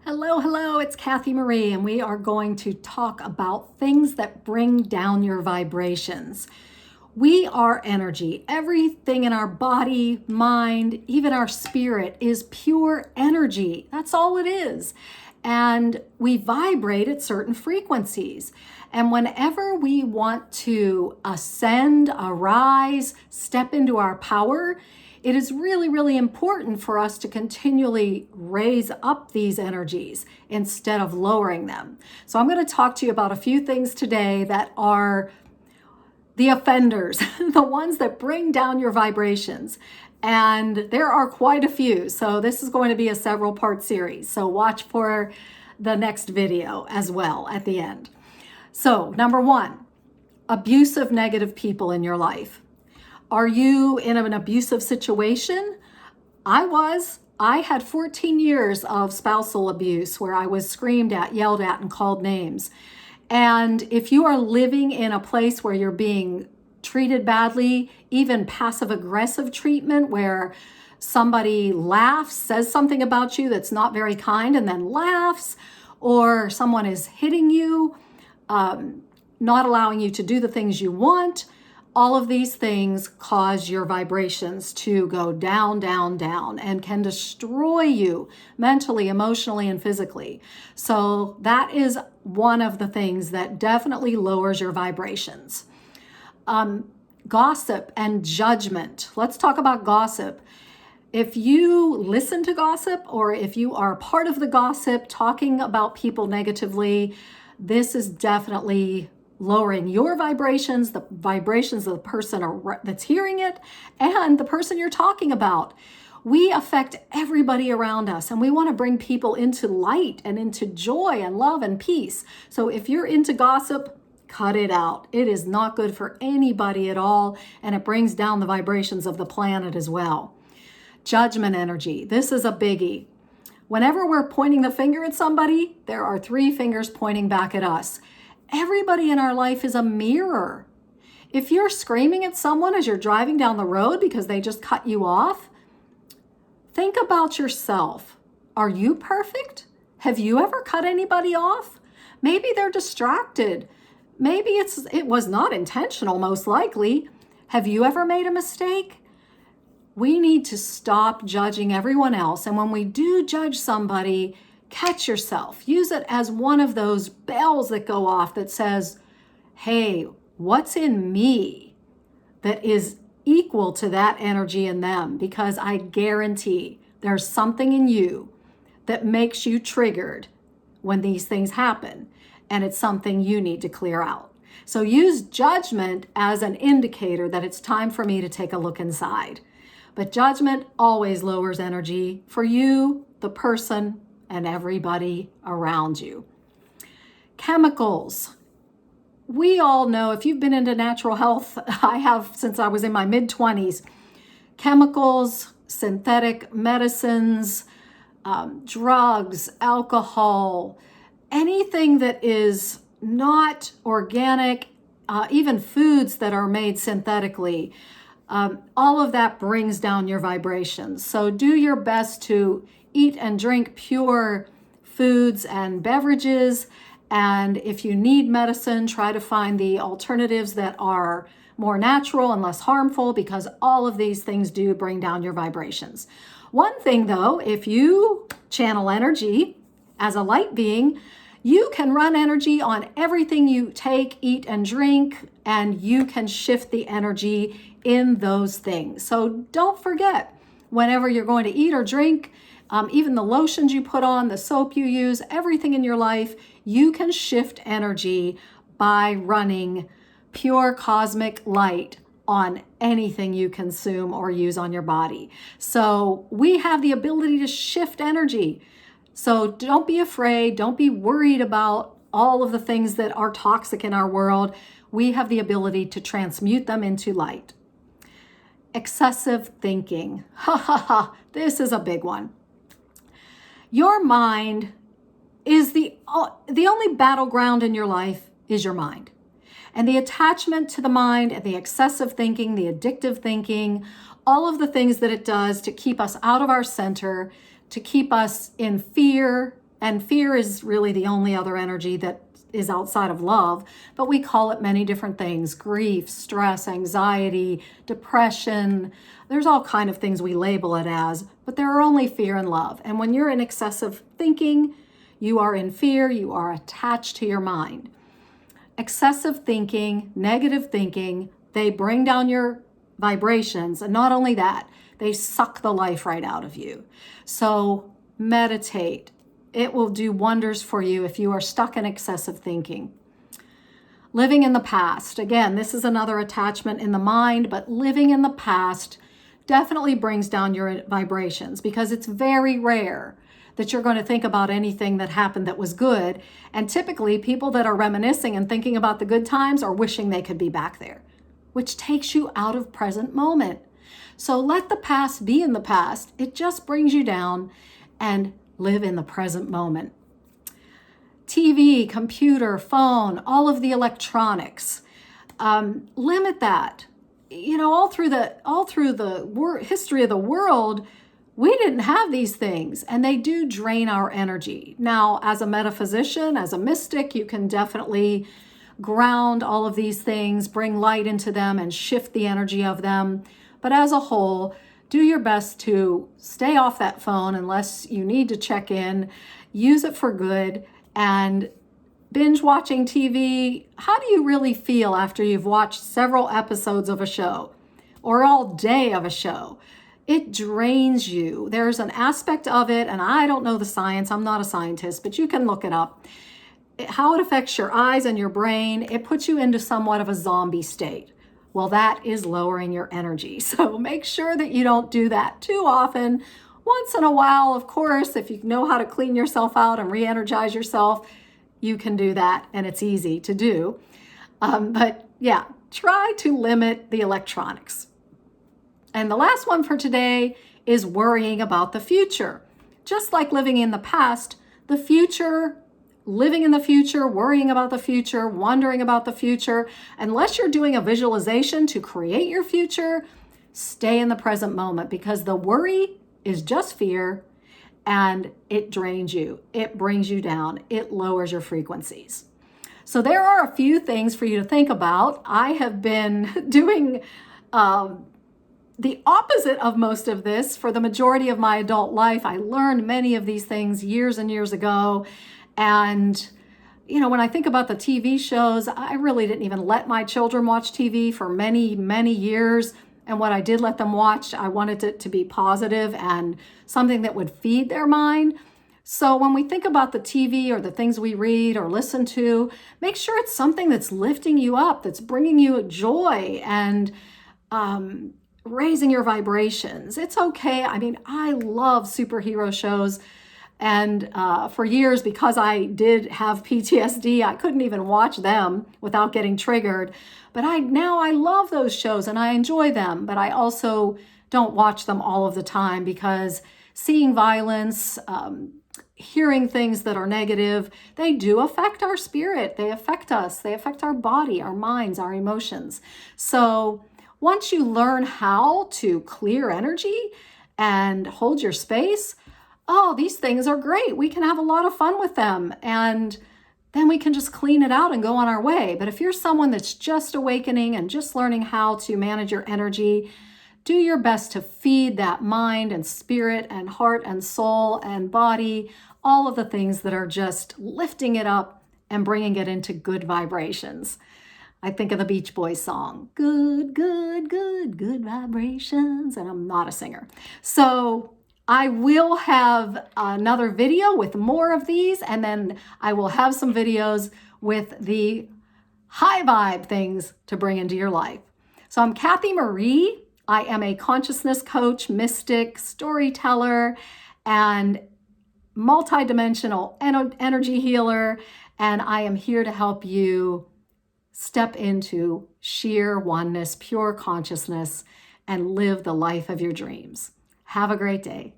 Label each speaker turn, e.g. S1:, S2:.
S1: Hello, hello, it's cathiemarie, and we are going to talk about things that bring down your vibrations. We are energy. Everything in our body, mind, even our spirit is pure energy. That's all it is. And we vibrate at certain frequencies. And whenever we want to ascend, arise, step into our power, it is really, really important for us to continually raise up these energies instead of lowering them. So I'm going to talk to you about a few things today that are the offenders, the ones that bring down your vibrations. And there are quite a few. So this is going to be a several part series. So watch for the next video as well at the end. So number one, abusive, negative people in your life. Are you in an abusive situation? I was. I had 14 years of spousal abuse where I was screamed at, yelled at, and called names. And if you are living in a place where you're being treated badly, even passive aggressive treatment where somebody laughs, says something about you that's not very kind and then laughs, or someone is hitting you, not allowing you to do the things you want, all of these things cause your vibrations to go down, down, down, and can destroy you mentally, emotionally, and physically. So that is one of the things that definitely lowers your vibrations. Gossip and judgment. Let's talk about gossip. If you listen to gossip, or if you are part of the gossip talking about people negatively, this is definitely lowering your vibrations, the vibrations of the person that's hearing it, and the person you're talking about. We affect everybody around us, and we want to bring people into light and into joy and love and peace. So if you're into gossip, cut it out. It is not good for anybody at all, and it brings down the vibrations of the planet as well. Judgment energy. This is a biggie. Whenever we're pointing the finger at somebody, there are three fingers pointing back at us. Everybody in our life is a mirror. If you're screaming at someone as you're driving down the road because they just cut you off, think about yourself. Are you perfect? Have you ever cut anybody off? Maybe they're distracted. Maybe it was not intentional, most likely. Have you ever made a mistake? We need to stop judging everyone else. And when we do judge somebody, catch yourself. Use it as one of those bells that go off that says, hey, what's in me that is equal to that energy in them? Because I guarantee there's something in you that makes you triggered when these things happen. And it's something you need to clear out. So use judgment as an indicator that it's time for me to take a look inside. But judgment always lowers energy for you, the person, and everybody around you. Chemicals. We all know, if you've been into natural health, I have since I was in my mid-20s, chemicals, synthetic medicines, drugs, alcohol, anything that is not organic, even foods that are made synthetically, all of that brings down your vibrations. So do your best to eat and drink pure foods and beverages. And if you need medicine, try to find the alternatives that are more natural and less harmful, because all of these things do bring down your vibrations. One thing though, if you channel energy as a light being, you can run energy on everything you take, eat, and drink, and you can shift the energy in those things. So don't forget, whenever you're going to eat or drink, even the lotions you put on, the soap you use, everything in your life, you can shift energy by running pure cosmic light on anything you consume or use on your body. So we have the ability to shift energy. So don't be afraid. Don't be worried about all of the things that are toxic in our world. We have the ability to transmute them into light. Excessive thinking. Ha ha ha. This is a big one. Your mind is the only battleground in your life is your mind. And the attachment to the mind and the excessive thinking, the addictive thinking, all of the things that it does to keep us out of our center, to keep us in fear And fear is really the only other energy that is outside of love, but we call it many different things: grief, stress, anxiety, depression. There's all kind of things we label it as, but there are only fear and love. And when you're in excessive thinking, you are in fear, you are attached to your mind. Excessive thinking, negative thinking, they bring down your vibrations. And not only that, they suck the life right out of you. So meditate. It will do wonders for you if you are stuck in excessive thinking. Living in the past. Again, this is another attachment in the mind, but living in the past definitely brings down your vibrations, because it's very rare that you're going to think about anything that happened that was good. And typically people that are reminiscing and thinking about the good times are wishing they could be back there, which takes you out of present moment. So let the past be in the past. It just brings you down, and live in the present moment. TV, computer, phone, all of the electronics. Limit that. You know, all through the history of the world, we didn't have these things, and they do drain our energy. Now, as a metaphysician, as a mystic, you can definitely ground all of these things, bring light into them, and shift the energy of them. But as a whole, do your best to stay off that phone unless you need to check in. Use it for good. And binge watching TV, how do you really feel after you've watched several episodes of a show or all day of a show? It drains you. There's an aspect of it, and I don't know the science. I'm not a scientist, but you can look it up. How it affects your eyes and your brain, it puts you into somewhat of a zombie state. Well, that is lowering your energy. So make sure that you don't do that too often. Once in a while, of course, if you know how to clean yourself out and re-energize yourself, you can do that, and it's easy to do. But yeah, try to limit the electronics. And the last one for today is worrying about the future. Just like living in the past, the future, living in the future, worrying about the future, wondering about the future, unless you're doing a visualization to create your future, stay in the present moment, because the worry is just fear, and it drains you. It brings you down. It lowers your frequencies. So there are a few things for you to think about. I have been doing the opposite of most of this for the majority of my adult life. I learned many of these things years and years ago. And, you know, when I think about the TV shows, I really didn't even let my children watch TV for many, many years. And what I did let them watch, I wanted it to be positive and something that would feed their mind. So when we think about the TV or the things we read or listen to, make sure it's something that's lifting you up, that's bringing you joy and raising your vibrations. It's okay. I mean, I love superhero shows. And for years, because I did have PTSD, I couldn't even watch them without getting triggered. But now I love those shows and I enjoy them. But I also don't watch them all of the time, because seeing violence, hearing things that are negative, they do affect our spirit. They affect us. They affect our body, our minds, our emotions. So once you learn how to clear energy and hold your space, oh, these things are great. We can have a lot of fun with them, and then we can just clean it out and go on our way. But if you're someone that's just awakening and just learning how to manage your energy, do your best to feed that mind and spirit and heart and soul and body, all of the things that are just lifting it up and bringing it into good vibrations. I think of the Beach Boys song, good, good, good, good vibrations. And I'm not a singer. So I will have another video with more of these, and then I will have some videos with the high vibe things to bring into your life. So I'm cathiemarie. I am a consciousness coach, mystic, storyteller, and multidimensional energy healer. And I am here to help you step into sheer oneness, pure consciousness, and live the life of your dreams. Have a great day.